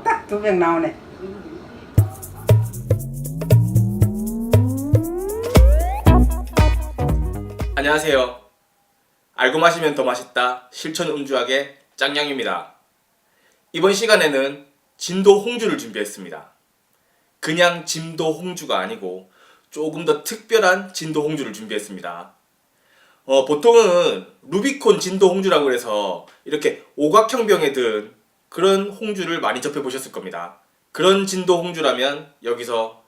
딱 두 병 나오네. 안녕하세요. 알고 마시면 더 맛있다 실천 음주학의 짱냥입니다. 이번 시간에는 진도 홍주를 준비했습니다. 그냥 진도 홍주가 아니고 조금 더 특별한 진도 홍주를 준비했습니다. 보통은 루비콘 진도 홍주라고 해서 이렇게 오각형 병에 든 그런 홍주를 많이 접해 보셨을 겁니다. 그런 진도 홍주라면 여기서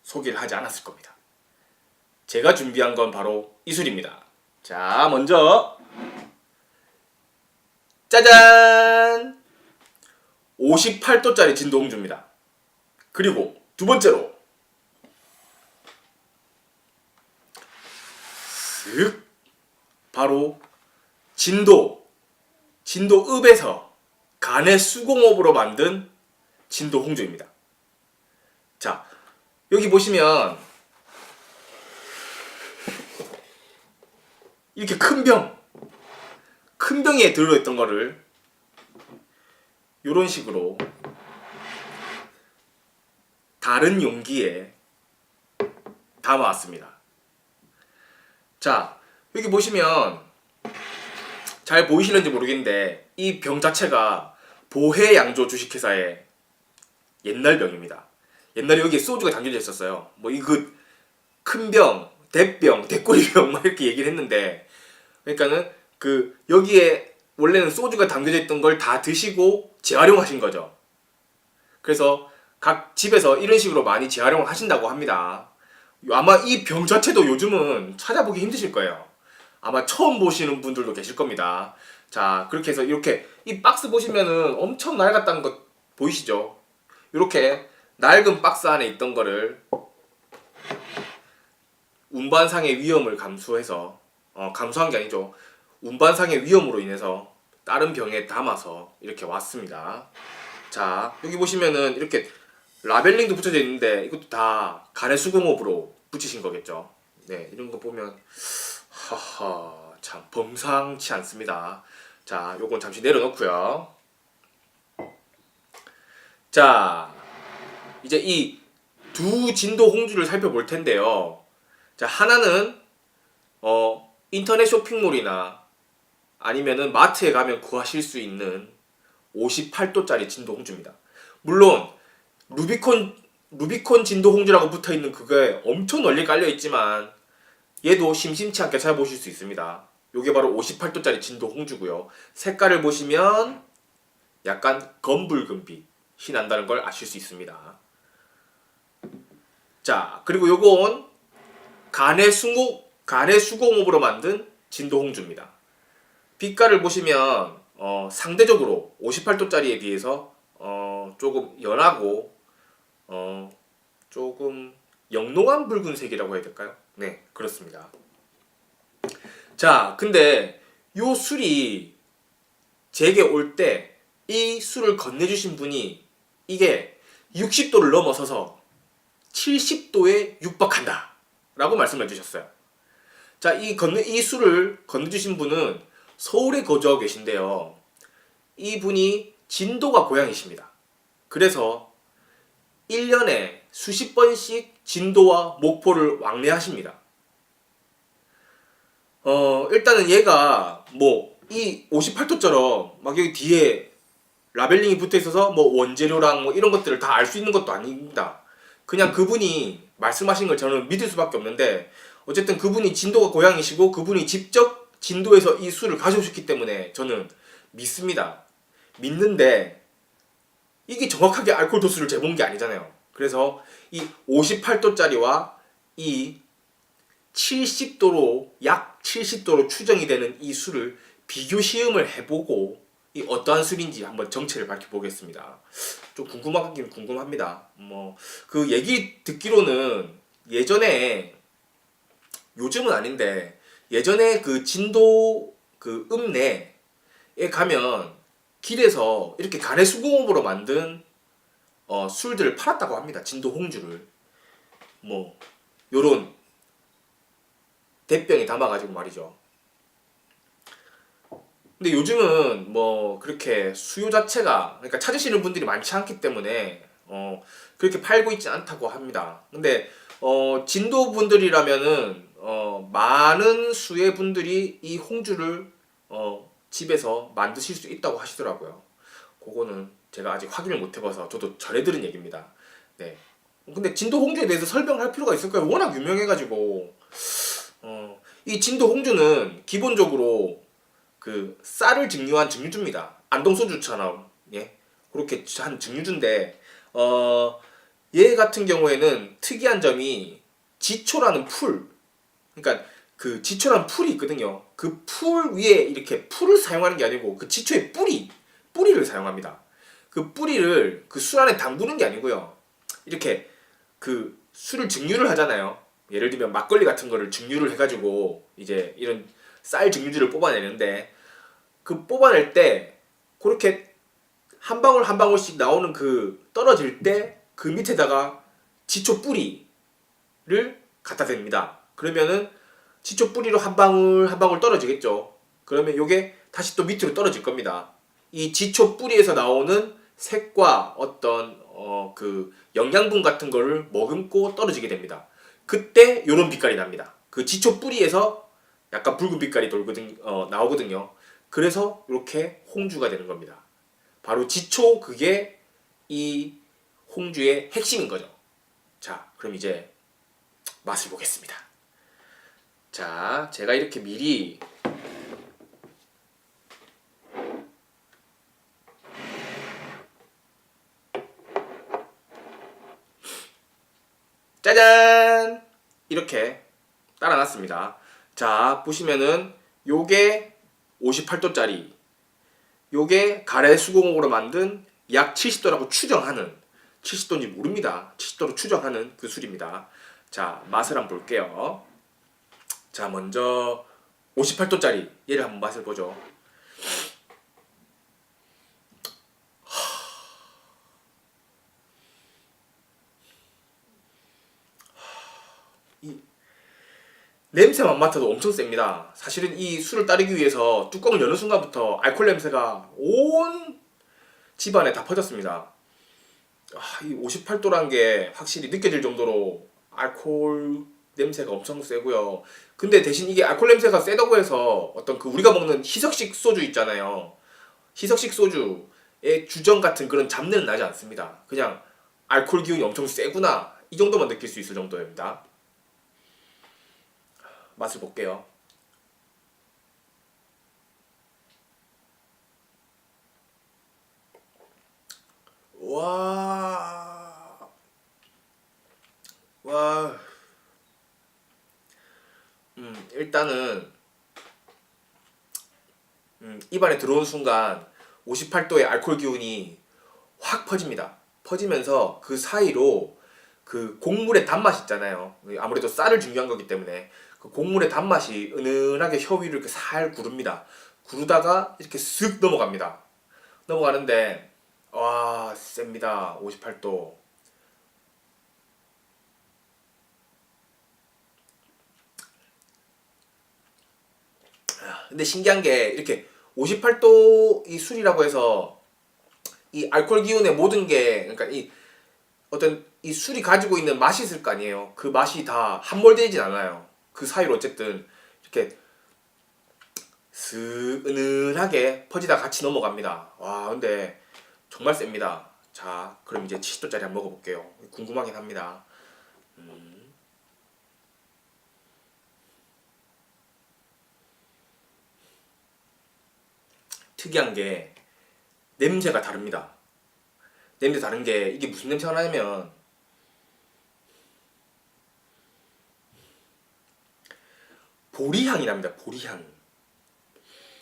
소개를 하지 않았을 겁니다. 제가 준비한 건 바로 이 술입니다. 자, 먼저 짜잔! 58도짜리 진도 홍주입니다. 그리고 두 번째로 쓱 바로 진도읍에서 간의 수공업으로 만든 진도 홍주입니다. 자, 여기 보시면 이렇게 큰 병에 들어있던 거를 이런 식으로 다른 용기에 담아왔습니다. 자, 여기 보시면 잘 보이시는지 모르겠는데 이 병 자체가 보혜양조 주식회사의 옛날 병입니다. 옛날에 여기에 소주가 담겨져 있었어요. 뭐 이거 큰 병, 대병, 대꼬리병 막 이렇게 얘기를 했는데, 그러니까는 그 여기에 원래는 소주가 담겨져 있던 걸 다 드시고 재활용하신 거죠. 그래서 각 집에서 이런 식으로 많이 재활용을 하신다고 합니다. 아마 이 병 자체도 요즘은 찾아보기 힘드실 거예요. 아마 처음 보시는 분들도 계실 겁니다. 자, 그렇게 해서 이렇게 이 박스 보시면은 엄청 낡았다는 거 보이시죠? 이렇게 낡은 박스 안에 있던 거를 운반상의 위험을 감수해서 감수한 게 아니죠. 운반상의 위험으로 인해서 다른 병에 담아서 이렇게 왔습니다. 자, 여기 보시면은 이렇게 라벨링도 붙여져 있는데 이것도 다 간의 수공업으로 붙이신 거겠죠. 네, 이런 거 보면 하하, 참 범상치 않습니다. 자, 요건 잠시 내려놓고요. 자, 이제 이 두 진도 홍주를 살펴볼 텐데요. 자, 하나는 인터넷 쇼핑몰이나 아니면은 마트에 가면 구하실 수 있는 58도짜리 진도 홍주입니다. 물론 루비콘 진도 홍주라고 붙어있는 그게 엄청 널리 깔려있지만 얘도 심심치 않게 찾아보실 수 있습니다. 요게 바로 58도짜리 진도 홍주고요. 색깔을 보시면 약간 검붉은빛이 난다는 걸 아실 수 있습니다. 자, 그리고 요건 간의 수공업으로 만든 진도 홍주입니다. 빛깔을 보시면 상대적으로 58도짜리에 비해서 조금 연하고 조금 영롱한 붉은색이라고 해야 될까요? 네, 그렇습니다. 자, 근데 요 술이 제게 올 때 이 술을 건네주신 분이 이게 60도를 넘어서서 70도에 육박한다 라고 말씀해 주셨어요. 자, 이 술을 건네주신 분은 서울에 거주하고 계신데요. 이분이 진도가 고향이십니다. 그래서 1년에 수십 번씩 진도와 목포를 왕래하십니다. 일단은 얘가 뭐 이 58도처럼 막 여기 뒤에 라벨링이 붙어 있어서 뭐 원재료랑 뭐 이런 것들을 다 알 수 있는 것도 아닙니다. 그냥 그분이 말씀하신 걸 저는 믿을 수밖에 없는데, 어쨌든 그분이 진도가 고향이시고 그분이 직접 진도에서 이 술을 가져오셨기 때문에 저는 믿습니다. 믿는데 이게 정확하게 알코올 도수를 재본 게 아니잖아요. 그래서 이 58도짜리와 이 70도로 약 70도로 추정이 되는 이 술을 비교 시음을 해보고 이 어떠한 술인지 한번 정체를 밝혀보겠습니다. 좀 궁금하긴 궁금합니다. 뭐 그 얘기 듣기로는 예전에, 요즘은 아닌데 예전에 그 진도 그 읍내에 가면 길에서 이렇게 간의 수공업으로 만든 술들을 팔았다고 합니다. 진도 홍주를. 뭐 요런 대병에 담아가지고 말이죠. 근데 요즘은 뭐 그렇게 수요 자체가 그러니까 찾으시는 분들이 많지 않기 때문에 그렇게 팔고 있지 않다고 합니다. 근데 진도 분들이라면은 많은 수의 분들이 이 홍주를 집에서 만드실 수 있다고 하시더라고요. 그거는 제가 아직 확인을 못 해봐서 저도 전해 들은 얘기입니다. 네. 근데 진도 홍주에 대해서 설명할 필요가 있을까요? 워낙 유명해가지고 이 진도 홍주는 기본적으로 그 쌀을 증류한 증류주입니다. 안동 소주처럼 예 그렇게 한 증류주인데 얘 같은 경우에는 특이한 점이 지초라는 풀 그러니까 그 지초라는 풀이 있거든요. 그 풀 위에 이렇게 풀을 사용하는 게 아니고 그 지초의 뿌리를 사용합니다. 그 뿌리를 그 술 안에 담그는 게 아니고요. 이렇게 그 술을 증류를 하잖아요. 예를 들면 막걸리 같은 거를 증류를 해가지고 이제 이런 쌀 증류주를 뽑아내는데 그 뽑아낼 때 그렇게 한 방울 한 방울씩 나오는 그 떨어질 때 그 밑에다가 지초 뿌리를 갖다 댑니다. 그러면은 지초 뿌리로 한 방울 한 방울 떨어지겠죠. 그러면 요게 다시 또 밑으로 떨어질 겁니다. 이 지초 뿌리에서 나오는 색과 어떤 그 영양분 같은 거를 머금고 떨어지게 됩니다. 그때 요런 빛깔이 납니다. 그 지초 뿌리에서 약간 붉은 빛깔이 나오거든요. 그래서 이렇게 홍주가 되는 겁니다. 바로 지초 그게 이 홍주의 핵심인 거죠. 자, 그럼 이제 맛을 보겠습니다. 자, 제가 이렇게 미리 짜잔! 이렇게 따라놨습니다. 자, 보시면은 요게 58도짜리 요게 가래 수공으로 만든 약 70도라고 추정하는 70도인지 모릅니다. 70도로 추정하는 그 술입니다. 자, 맛을 한번 볼게요. 자, 먼저 58도짜리 얘를 한번 맛을 보죠. 이 냄새만 맡아도 엄청 셉니다. 사실은 이 술을 따르기 위해서 뚜껑을 여는 순간부터 알코올 냄새가 온 집안에 다 퍼졌습니다. 이 58도란 게 확실히 느껴질 정도로 알코올 냄새가 엄청 세고요. 근데 대신 이게 알코올 냄새가 세다고 해서 어떤 그 우리가 먹는 희석식 소주 있잖아요. 희석식 소주의 주정 같은 그런 잡내는 나지 않습니다. 그냥 알코올 기운이 엄청 세구나 이 정도만 느낄 수 있을 정도입니다. 맛을 볼게요. 와, 와, 일단은 입안에 들어온 순간 58도의 알코올 기운이 확 퍼집니다. 퍼지면서 그 사이로 그 곡물의 단맛 있잖아요. 아무래도 쌀을 중요한 거기 때문에 그 곡물의 단맛이 은은하게 혀 위를 이렇게 살 구릅니다. 구르다가 이렇게 쓱 넘어갑니다. 넘어가는데 와 셉니다. 58도. 근데 신기한 게 이렇게 58도 이 술이라고 해서 이 알코올 기운의 모든 게 그러니까 이 어떤 이 술이 가지고 있는 맛이 있을 거 아니에요. 그 맛이 다 함몰되진 않아요. 그 사이로 어쨌든 이렇게 슥 은은하게 퍼지다 같이 넘어갑니다. 와 근데 정말 셉니다. 자 그럼 이제 70도짜리 한번 먹어볼게요. 궁금하긴 합니다. 특이한 게 냄새가 다릅니다. 냄새 다른 게 이게 무슨 냄새가 나냐면 보리향이 납니다. 보리향.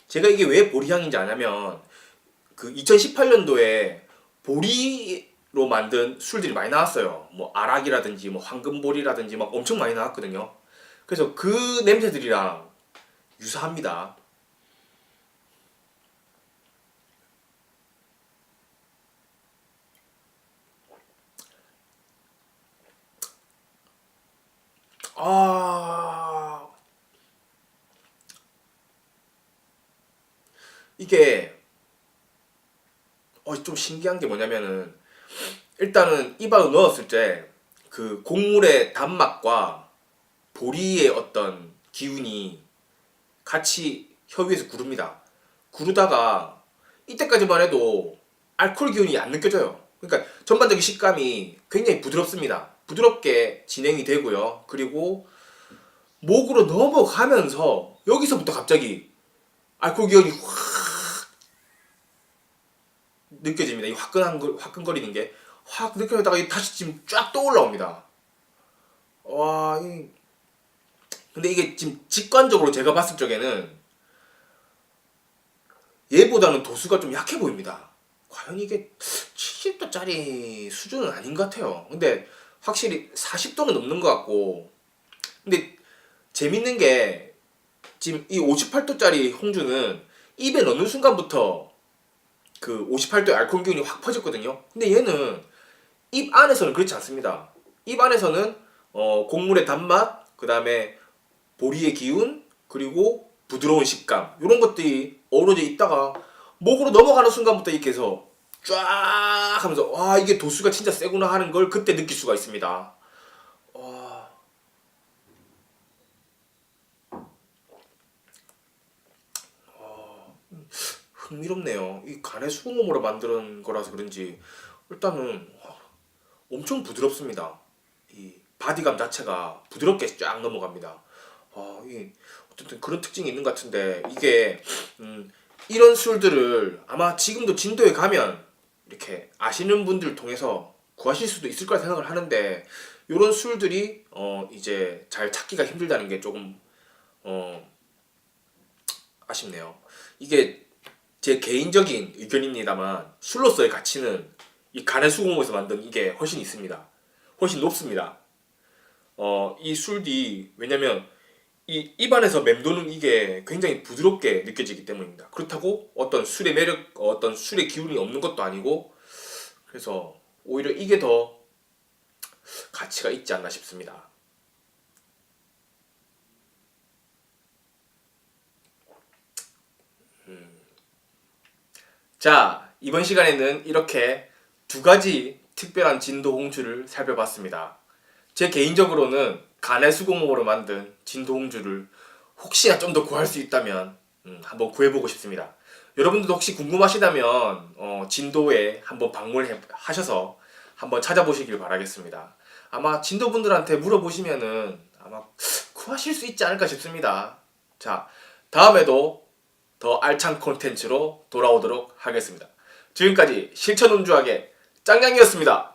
제가 이게 왜 보리향인지 아냐면 그 2018년도에 보리로 만든 술들이 많이 나왔어요. 뭐 아락이라든지 뭐 황금보리라든지 막 엄청 많이 나왔거든요. 그래서 그 냄새들이랑 유사합니다. 이게 좀 신기한 게 뭐냐면은 일단은 입 안으로 넣었을 때 그 곡물의 단맛과 보리의 어떤 기운이 같이 혀 위에서 구릅니다. 구르다가 이때까지만 해도 알코올 기운이 안 느껴져요. 그러니까 전반적인 식감이 굉장히 부드럽습니다. 부드럽게 진행이 되고요. 그리고 목으로 넘어가면서 여기서부터 갑자기 알코올 기운이 확 느껴집니다. 이 화끈거리는 게 확 느껴지다가 다시 지금 쫙 떠올라옵니다. 와, 근데 이게 지금 직관적으로 제가 봤을 적에는 얘보다는 도수가 좀 약해 보입니다. 과연 이게 70도짜리 수준은 아닌 것 같아요. 근데 확실히 40도는 넘는 것 같고, 근데 재밌는 게 지금 이 58도짜리 홍주는 입에 넣는 순간부터 그 58도의 알코올 기운이 확 퍼졌거든요. 근데 얘는 입 안에서는 그렇지 않습니다. 입 안에서는 곡물의 단맛, 그 다음에 보리의 기운, 그리고 부드러운 식감 이런 것들이 어우러져 있다가 목으로 넘어가는 순간부터 이렇게 해서 쫙 하면서 와, 이게 도수가 진짜 세구나 하는 걸 그때 느낄 수가 있습니다. 와, 흥미롭네요. 이 간의 수공업으로 만든 거라서 그런지 일단은 엄청 부드럽습니다. 이 바디감 자체가 부드럽게 쫙 넘어갑니다. 어쨌든 그런 특징이 있는 것 같은데 이게 이런 술들을 아마 지금도 진도에 가면 이렇게 아시는 분들 통해서 구하실 수도 있을 거라 생각을 하는데, 이런 술들이 이제 잘 찾기가 힘들다는 게 조금 아쉽네요. 이게 제 개인적인 의견입니다만 술로서의 가치는 이 간의 수공업에서 만든 이게 훨씬 있습니다. 훨씬 높습니다. 이 술이 왜냐면 이 입안에서 맴도는 이게 굉장히 부드럽게 느껴지기 때문입니다. 그렇다고 어떤 술의 매력, 어떤 술의 기운이 없는 것도 아니고, 그래서 오히려 이게 더 가치가 있지 않나 싶습니다. 자, 이번 시간에는 이렇게 두 가지 특별한 진도 홍주를 살펴봤습니다. 제 개인적으로는 간의 수공업으로 만든 진도 홍주를 혹시나 좀 더 구할 수 있다면 한번 구해보고 싶습니다. 여러분들도 혹시 궁금하시다면 진도에 한번 방문하셔서 한번 찾아보시길 바라겠습니다. 아마 진도분들한테 물어보시면은 아마 구하실 수 있지 않을까 싶습니다. 자, 다음에도 더 알찬 콘텐츠로 돌아오도록 하겠습니다. 지금까지 실천운주학의 짱냥이었습니다.